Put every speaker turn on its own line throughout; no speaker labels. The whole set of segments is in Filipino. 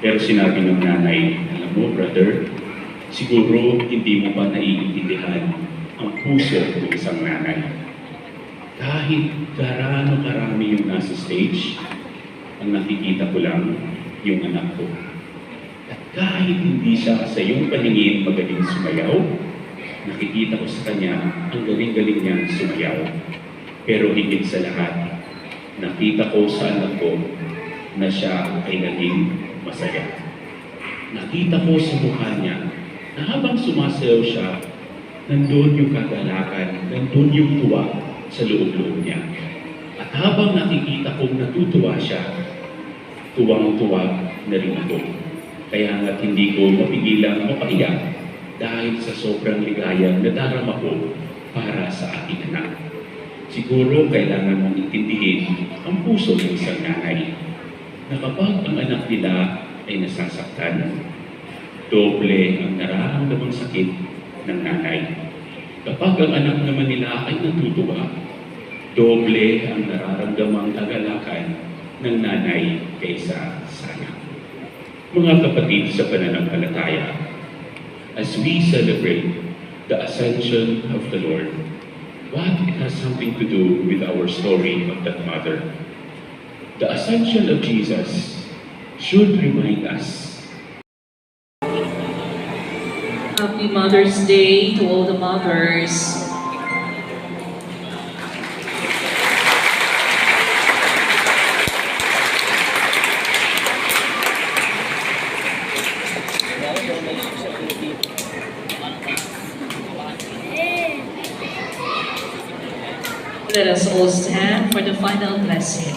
Pero sinabi ng nanay, alam mo brother, siguro hindi mo pa naiintindihan ang puso ng isang nanay. Kahit gaano karami yung nasa stage, ang nakikita ko lang yung anak ko. At kahit hindi siya sa iyong paningin magaling sumayaw, nakikita ko sa kanya ang galing-galing niyang sumayaw. Pero higit sa lahat, nakita ko sa anak ko na siya ay naging masaya. Nakita ko sa mukha niya na habang sumasayaw siya, nandun yung kagalakan, nandun yung tuwa sa loob-loob niya. At habang nakikita kong natutuwa siya, tuwang-tuwa na rin ako. Kaya nga't hindi ko mapigilang mapaiyak dahil sa sobrang ligayang nadarama ko para sa aking anak. Siguro kailangan mong intindihin ang puso ng isang nanay na kapag ang anak nila ay nasasaktan, doble ang nararamdamang sakit ng nanay. Kapag ang anak naman nila ay natutuwa, doble ang nararamdamang kagalakan ng nanay kaysa sa anak. Mga kapatid sa pananampalataya, as we celebrate the ascension of the Lord, what it has something to do with our story of that mother. The ascension of Jesus should remind us.
Happy Mother's Day to all the mothers. Let us all stand for the final blessing.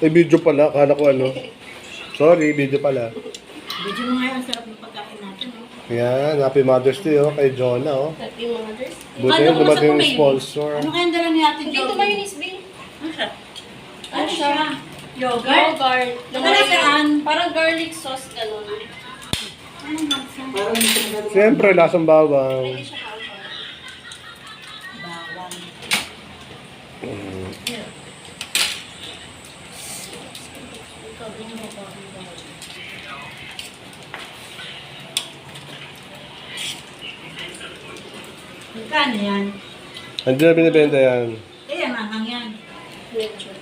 Video pala, akala ko ano. Sorry, video pala.
Video mo nga yung sarap ng pagkain natin.
Yan, Happy Mother's Day kay Jonah
Happy Mother's Day.
Buti yung dumating yung sponsor.
Ano kayang dala ni Ate
Dito
Jo?
mayonnaise, babe.
Ano siya?
Ano siya?
Yogurt?
Yogurt.
Saan?
Parang garlic sauce, ganun.
Anong lasa?
Siyempre, lasang bawang.
Hindi siya alcohol.
Bawang. Magkano yan?
Hindi na binibenta yan.
Kaya mahang yan.
Medyo.